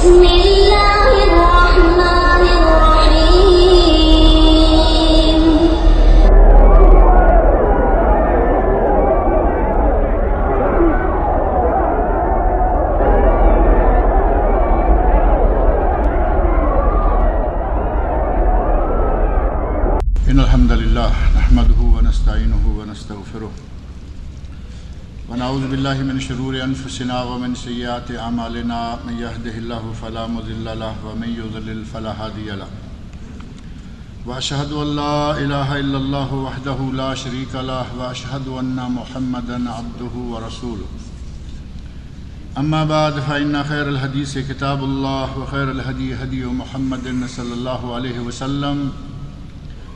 بسم اللہ الرحمن الرحیم. ان الحمد للہ نحمده ونستعینه ونستغفره ونعوذ باللہ من شرور انفسنا ومن سیئات اعمالنا من يهده الله فلا مضل له ومن يضلل فلا هادي له واشهد ان لا اله الا الله وحده لا شريك له واشهد ان محمدا عبده ورسوله. اما بعد فان خير الحديث كتاب الله وخير الهدي هدي محمد صلى الله عليه وسلم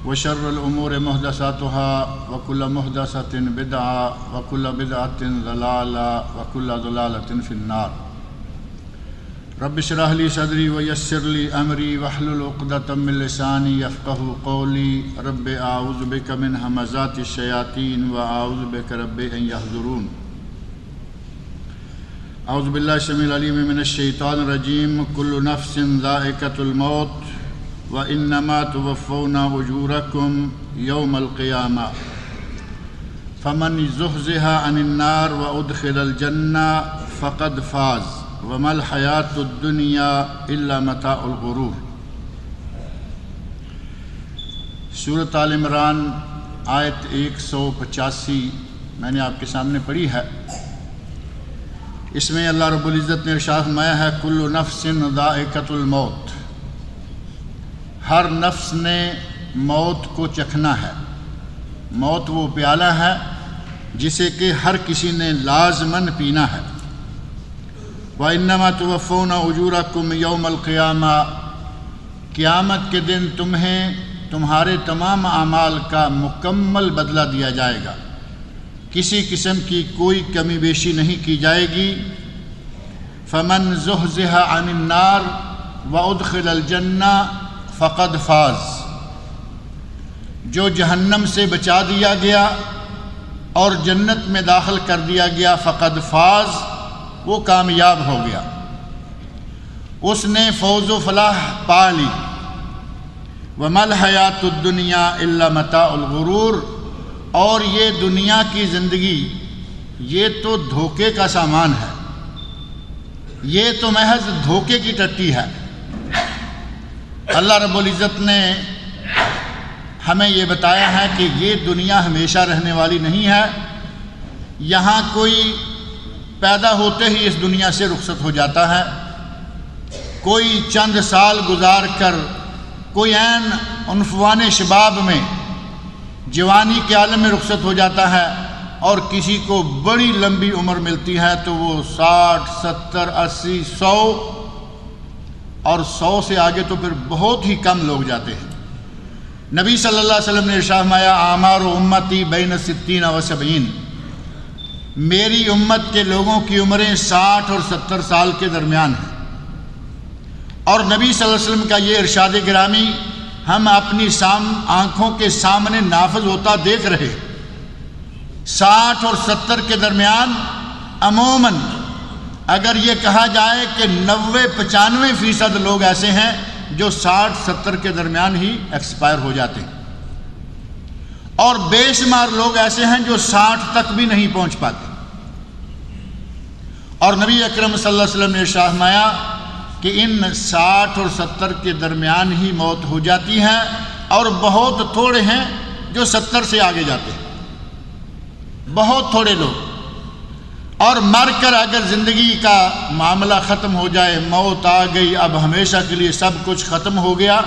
وشر الأمور محدثاتها وكل محدثة بدعة وكل بدعة ضلالة وكل ضلالة في النار. رب اشرح لي صدري ويسر لي أمري واحلل عقدة من لساني يفقهوا قولي. رب أعوذ بك من همزات الشياطين وأعوذ بك رب أن يحضرون. أعوذ بالله السميع العليم من الشيطان الرجيم. كل نفس ذائقة الموت وَإِنَّمَا تُوَفَّوْنَ أُجُورَكُمْ يَوْمَ الْقِيَامَةِ فَمَنْ زُحْزِحَ عَنِ النَّارِ وَأُدْخِلَ الْجَنَّةَ فَقَدْ فَازَ وَمَا الْحَيَاةُ الدُّنْيَا إِلَّا مَتَاعُ الْغُرُورِ. سورۃ آل عمران آیت 185 میں نے آپ کے سامنے پڑھی ہے. اس میں اللہ رب العزت نے ارشاد فرمایا ہے کل نفس ذائقۃ الموت. ہر نفس نے موت کو چکھنا ہے. موت وہ پیالہ ہے جسے کہ ہر کسی نے لازماً پینا ہے. وَإِنَّمَا تُوَفَّوْنَ أُجُورَكُمْ يَوْمَ الْقِيَامَةِ قیامت کے دن تمہیں تمہارے تمام اعمال کا مکمل بدلہ دیا جائے گا. کسی قسم کی کوئی کمی بیشی نہیں کی جائے گی. فَمَنْ زُحْزِحَ عَنِ النَّارِ وَأُدْخِلَ الْجَنَّةَ فقد فاز. جو جہنم سے بچا دیا گیا اور جنت میں داخل کر دیا گیا فقد فاز، وہ کامیاب ہو گیا، اس نے فوز و فلاح پا لی. وَمَا الْحَيَاةُ الدُّنْيَا إِلَّا مَتَاعُ الْغُرُورِ. اور یہ دنیا کی زندگی یہ تو دھوکے کا سامان ہے، یہ تو محض دھوکے کی ٹٹی ہے. اللہ رب العزت نے ہمیں یہ بتایا ہے کہ یہ دنیا ہمیشہ رہنے والی نہیں ہے. یہاں کوئی پیدا ہوتے ہی اس دنیا سے رخصت ہو جاتا ہے، کوئی چند سال گزار کر کوئی عین عنفوان شباب میں جوانی کے عالم میں رخصت ہو جاتا ہے، اور کسی کو بڑی لمبی عمر ملتی ہے تو وہ 60 70 80 100 اور 100 سے آگے تو پھر بہت ہی کم لوگ جاتے ہیں. نبی صلی اللہ علیہ وسلم نے ارشاد فرمایا اعمار امتی بین 60 و 70. میری امت کے لوگوں کی عمریں 60 اور 70 سال کے درمیان ہیں. اور نبی صلی اللہ علیہ وسلم کا یہ ارشاد گرامی ہم اپنی آنکھوں کے سامنے نافذ ہوتا دیکھ رہے. 60 اور 70 کے درمیان عموماً اگر یہ کہا جائے کہ 90-95% لوگ ایسے ہیں جو 60-70 کے درمیان ہی ایکسپائر ہو جاتے ہیں، اور بے شمار لوگ ایسے ہیں جو 60 تک بھی نہیں پہنچ پاتے. اور نبی اکرم صلی اللہ علیہ وسلم نے ارشاد فرمایا کہ ان 60 اور 70 کے درمیان ہی موت ہو جاتی ہے، اور بہت تھوڑے ہیں جو 70 سے آگے جاتے ہیں، بہت تھوڑے لوگ. اور مر کر اگر زندگی کا معاملہ ختم ہو جائے، موت آ گئی، اب ہمیشہ کے لیے سب کچھ ختم ہو گیا،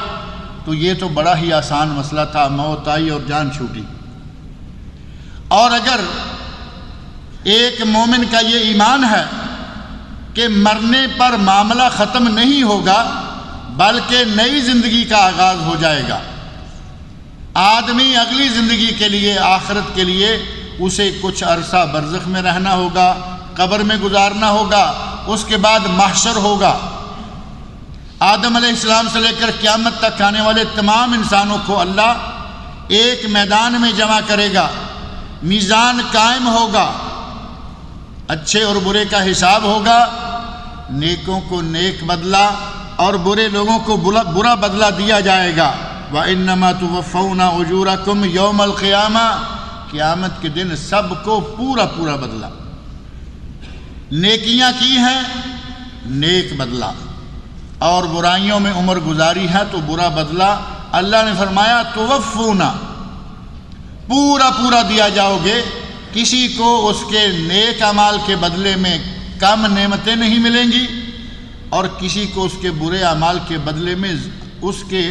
تو یہ تو بڑا ہی آسان مسئلہ تھا، موت آئی اور جان چھوٹی. اور اگر ایک مومن کا یہ ایمان ہے کہ مرنے پر معاملہ ختم نہیں ہوگا بلکہ نئی زندگی کا آغاز ہو جائے گا، آدمی اگلی زندگی کے لیے، آخرت کے لیے اسے کچھ عرصہ برزخ میں رہنا ہوگا، قبر میں گزارنا ہوگا، اس کے بعد محشر ہوگا. آدم علیہ السلام سے لے کر قیامت تک آنے والے تمام انسانوں کو اللہ ایک میدان میں جمع کرے گا، میزان قائم ہوگا، اچھے اور برے کا حساب ہوگا. نیکوں کو نیک بدلہ اور برے لوگوں کو برا بدلہ دیا جائے گا۔ وَإِنَّمَا تُوَفَّوْنَ أُجُورَكُمْ يَوْمَ الْقِيَامَةِ، قیامت کے دن سب کو پورا بدلہ۔ نیکیاں کی ہیں نیک بدلہ، اور برائیوں میں عمر گزاری ہے تو برا بدلہ۔ اللہ نے فرمایا توفون، پورا دیا جاؤ گے، کسی کو اس کے نیک اعمال کے بدلے میں کم نعمتیں نہیں ملیں گی، اور کسی کو اس کے برے اعمال کے بدلے میں اس کے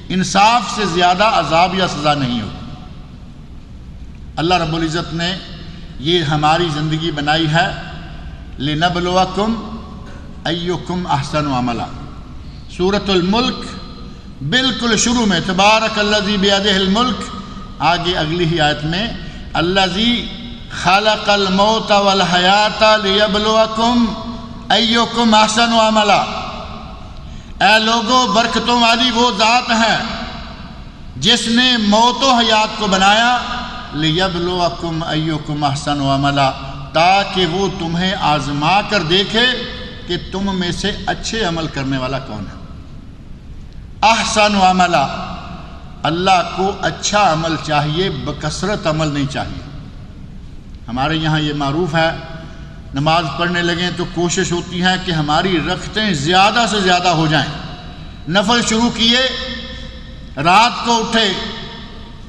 انصاف سے زیادہ عذاب یا سزا نہیں ہوگی۔ اللہ رب العزت نے یہ ہماری زندگی بنائی ہے لِنَبْلُوَكُمْ أَيُّكُمْ أَحْسَنُ عَمَلًا۔ سورۃ الملک بالکل شروع میں تبارک الذی بیدہ الملک، آگے اگلی ہی آیت میں الذی خلق الموت والحیات لیبلوکم ایکم احسن عملا۔ اے لوگو، برکتوں والی وہ ذات ہے جس نے موت و حیات کو بنایا لیبلوکم ایکم احسن عملا، تاکہ وہ تمہیں آزما کر دیکھے کہ تم میں سے اچھے عمل کرنے والا کون ہے۔ احسن عملا، اللہ کو اچھا عمل چاہیے، بکثرت عمل نہیں چاہیے۔ ہمارے یہاں یہ معروف ہے، نماز پڑھنے لگیں تو کوشش ہوتی ہے کہ ہماری رکعتیں زیادہ سے زیادہ ہو جائیں۔ نفل شروع کیے، رات کو اٹھے،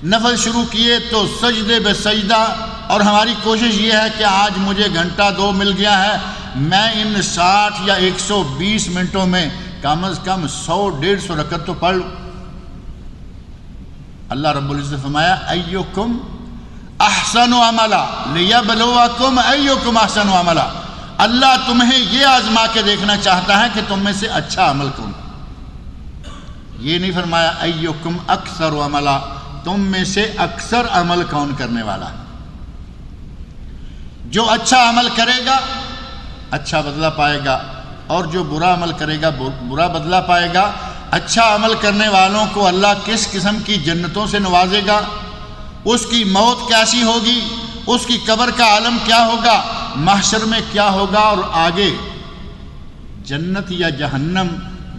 نفل شروع کیے تو سجدے بے سجدہ، اور ہماری کوشش یہ ہے کہ آج مجھے گھنٹہ 2 مل گیا ہے، میں ان 60 یا 120 منٹوں میں کم از کم 100-150 رکعت تو پڑھ لوں۔ اللہ رب العزت فرمایا ایکم احسن عملا لیبلوکم ایکم احسن عملا، اللہ تمہیں یہ آزما کے دیکھنا چاہتا ہے کہ تم میں سے اچھا عمل کون۔ یہ نہیں فرمایا ایکم اکثر عملا، تم میں سے اکثر عمل کون کرنے والا ہے۔ جو اچھا عمل کرے گا اچھا بدلہ پائے گا، اور جو برا عمل کرے گا برا بدلہ پائے گا۔ اچھا عمل کرنے والوں کو اللہ کس قسم کی جنتوں سے نوازے گا، اس کی موت کیسی ہوگی، اس کی قبر کا عالم کیا ہوگا، محشر میں کیا ہوگا، اور آگے جنت یا جہنم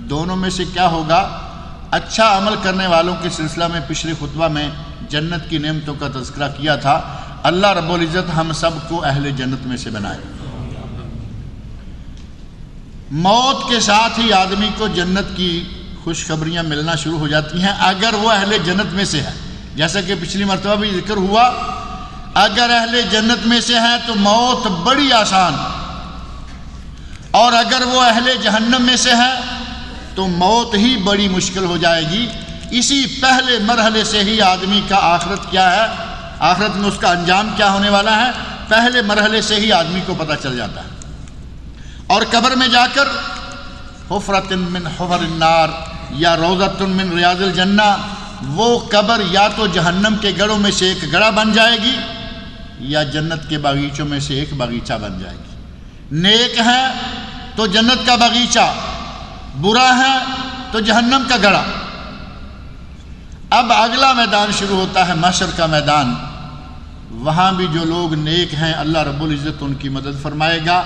دونوں میں سے کیا ہوگا۔ اچھا عمل کرنے والوں کے سلسلہ میں پچھلے خطبہ میں جنت کی نعمتوں کا تذکرہ کیا تھا۔ اللہ رب العزت ہم سب کو اہل جنت میں سے بنائے۔ موت کے ساتھ ہی آدمی کو جنت کی خوشخبریاں ملنا شروع ہو جاتی ہیں اگر وہ اہل جنت میں سے ہے۔ جیسا کہ پچھلی مرتبہ بھی ذکر ہوا، اگر اہل جنت میں سے ہے تو موت بڑی آسان، اور اگر وہ اہل جہنم میں سے ہے تو موت ہی بڑی مشکل ہو جائے گی۔ اسی پہلے مرحلے سے ہی آدمی کا آخرت کیا ہے، آخرت میں اس کا انجام کیا ہونے والا ہے، پہلے مرحلے سے ہی آدمی کو پتہ چل جاتا ہے۔ اور قبر میں جا کر حفرۃ من حفر النار یا روضۃ من ریاض الجنہ، وہ قبر یا تو جہنم کے گڑھوں میں سے ایک گڑھا بن جائے گی یا جنت کے باغیچوں میں سے ایک باغیچہ بن جائے گی۔ نیک ہے تو جنت کا باغیچہ، برا ہے تو جہنم کا گڑھا۔ اب اگلا میدان شروع ہوتا ہے محشر کا میدان، وہاں بھی جو لوگ نیک ہیں اللہ رب العزت ان کی مدد فرمائے گا۔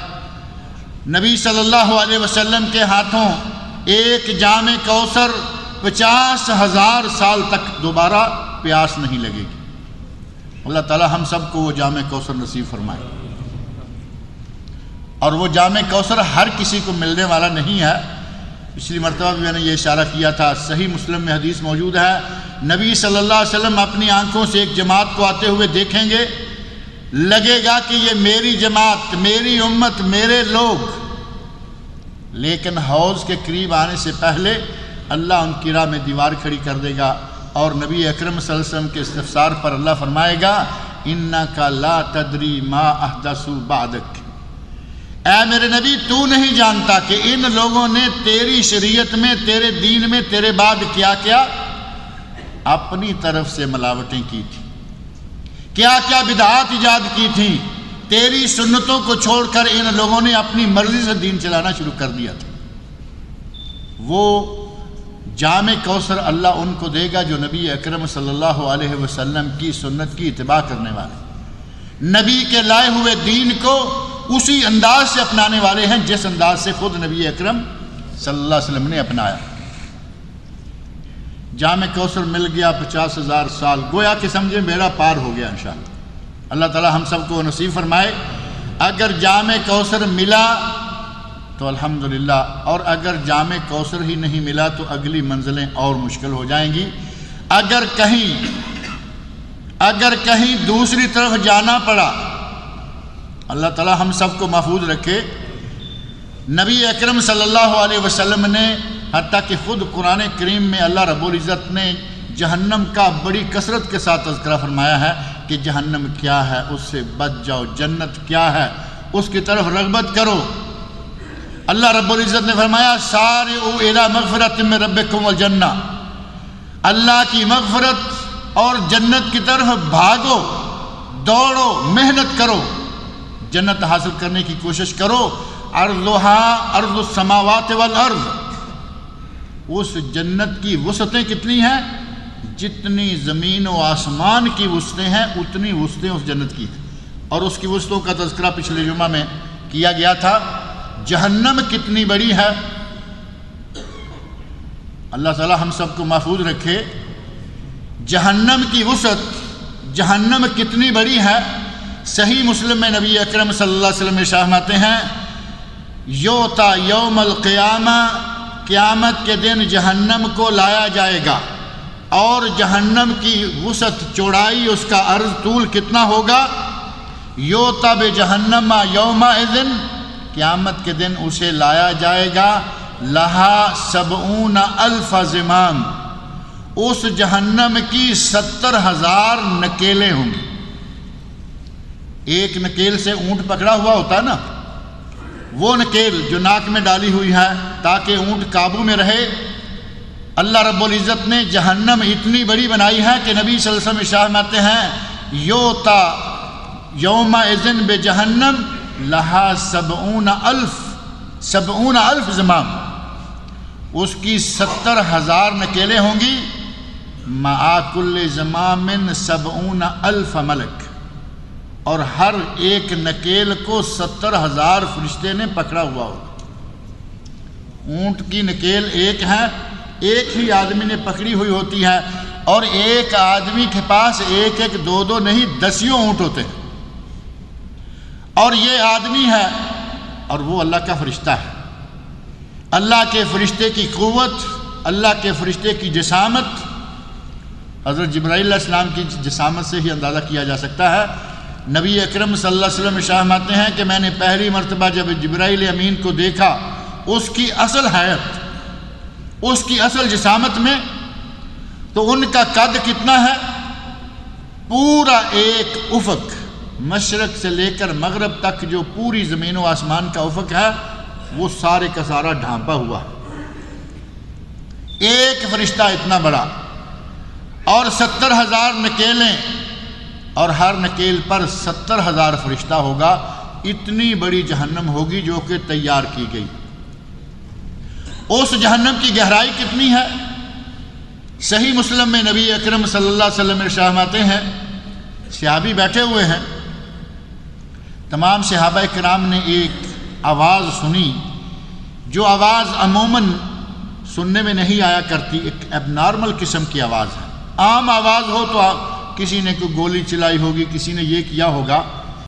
نبی صلی اللہ علیہ وسلم کے ہاتھوں ایک جام کوثر 50,000 سال تک دوبارہ پیاس نہیں لگے گی۔ اللہ تعالی ہم سب کو وہ جام کوثر نصیب فرمائے۔ اور وہ جام کوثر ہر کسی کو ملنے والا نہیں ہے۔ پچھلی مرتبہ بھی میں نے یہ اشارہ کیا تھا، صحیح مسلم میں حدیث موجود ہے، نبی صلی اللہ علیہ وسلم اپنی آنکھوں سے ایک جماعت کو آتے ہوئے دیکھیں گے، لگے گا کہ یہ میری جماعت، میری امت، میرے لوگ، لیکن حوض کے قریب آنے سے پہلے اللہ ان کی راہ میں دیوار کھڑی کر دے گا، اور نبی اکرم صلی اللہ علیہ وسلم کے استفسار پر اللہ فرمائے گا اِنَّكَ لَا تَدْرِي مَا أَحْدَثُوا بَعْدَكَ، اے میرے نبی تو نہیں جانتا کہ ان لوگوں نے تیری شریعت میں، تیرے دین میں تیرے بعد کیا کیا اپنی طرف سے ملاوٹیں کی تھی، کیا کیا بدعات ایجاد کی تھیں، تیری سنتوں کو چھوڑ کر ان لوگوں نے اپنی مرضی سے دین چلانا شروع کر دیا تھا۔ وہ جام کوثر اللہ ان کو دے گا جو نبی اکرم صلی اللہ علیہ وسلم کی سنت کی اتباع کرنے والے، نبی کے لائے ہوئے دین کو اسی انداز سے اپنانے والے ہیں جس انداز سے خود نبی اکرم صلی اللہ علیہ وسلم نے اپنایا۔ جام کوثر مل گیا 50,000 سال، گویا کہ سمجھے میرا پار ہو گیا انشاءاللہ۔ اللہ تعالی ہم سب کو نصیب فرمائے۔ اگر جام کوثر ملا تو الحمدللہ، اور اگر جام کوثر ہی نہیں ملا تو اگلی منزلیں اور مشکل ہو جائیں گی۔ اگر کہیں دوسری طرف جانا پڑا، اللہ تعالی ہم سب کو محفوظ رکھے۔ نبی اکرم صلی اللہ علیہ وسلم نے حتیٰ کہ خود قرآن کریم میں اللہ رب العزت نے جہنم کا بڑی کثرت کے ساتھ تذکرہ فرمایا ہے کہ جہنم کیا ہے، اس سے بچ جاؤ، جنت کیا ہے، اس کی طرف رغبت کرو۔ اللہ رب العزت نے فرمایا سارعوا الی مغفرۃ من ربکم والجنہ، اللہ کی مغفرت اور جنت کی طرف بھاگو، دوڑو، محنت کرو، جنت حاصل کرنے کی کوشش کرو۔ عرضھا عرض السماوات والارض، اس جنت کی وسعتیں کتنی ہیں؟ جتنی زمین و آسمان کی وسعتیں ہیں اتنی وسعتیں اس جنت کی ہیں۔ اور اس کی وسعتوں کا تذکرہ پچھلے جمعہ میں کیا گیا تھا۔ جہنم کتنی بڑی ہے، اللہ تعالی ہم سب کو محفوظ رکھے۔ جہنم کی وسعت، جہنم کتنی بڑی ہے، صحیح مسلم میں نبی اکرم صلی اللہ علیہ وسلم ارشاد فرماتے ہیں یوتا یوم القیامہ، قیامت کے دن جہنم کو لایا جائے گا، اور جہنم کی وسعت، چوڑائی، اس کا عرض طول کتنا ہوگا؟ یوتا بجہنم یومئذ، قیامت کے دن اسے لایا جائے گا، لہا 70,000 زمام، اس جہنم کی 70,000 نکیلیں ہوں گی۔ ایک نکیل سے اونٹ پکڑا ہوا ہوتا ہے نا، وہ نکیل جو ناک میں ڈالی ہوئی ہے تاکہ اونٹ قابو میں رہے، اللہ رب العزت نے جہنم اتنی بڑی بنائی ہے کہ نبی صلی اللہ علیہ وسلم ارشاد فرماتے ہیں یوتا یومئذ بجہنم لہا 70,000 زمام، اس کی 70,000 نکیلیں ہوں گی، مع کل زمام 70,000 ملک، اور ہر ایک نکیل کو 70,000 فرشتے نے پکڑا ہوا ہوگا۔ اونٹ کی نکیل ایک ہے، ایک ہی آدمی نے پکڑی ہوئی ہوتی ہے، اور ایک آدمی کے پاس ایک ایک دو دو نہیں 10 اونٹ ہوتے ہیں، اور یہ آدمی ہے اور وہ اللہ کا فرشتہ ہے۔ اللہ کے فرشتے کی قوت، اللہ کے فرشتے کی جسامت حضرت جبرائیل علیہ السلام کی جسامت سے ہی اندازہ کیا جا سکتا ہے۔ نبی اکرم صلی اللہ علیہ وسلم ارشاد فرماتے ہیں کہ میں نے پہلی مرتبہ جب جبرائیل امین کو دیکھا، اس کی اصل حیت، اس کی اصل جسامت میں، تو ان کا قد کتنا ہے؟ پورا ایک افق، مشرق سے لے کر مغرب تک جو پوری زمین و آسمان کا افق ہے وہ سارے کا سارا ڈھانپا ہوا ہے۔ ایک فرشتہ اتنا بڑا، اور 70,000 نکیلیں، اور ہر نکیل پر 70,000 فرشتہ ہوگا۔ اتنی بڑی جہنم ہوگی جو کہ تیار کی گئی۔ اس جہنم کی گہرائی کتنی ہے؟ صحیح مسلم میں نبی اکرم صلی اللہ علیہ وسلم ارشاد فرماتے ہیں، صحابی بیٹھے ہوئے ہیں، تمام صحابہ کرام نے ایک آواز سنی، جو آواز عموماً سننے میں نہیں آیا کرتی، ایک ایب نارمل قسم کی آواز ہے۔ عام آواز ہو تو کسی نے کوئی گولی چلائی ہوگی، کسی نے یہ کیا ہوگا،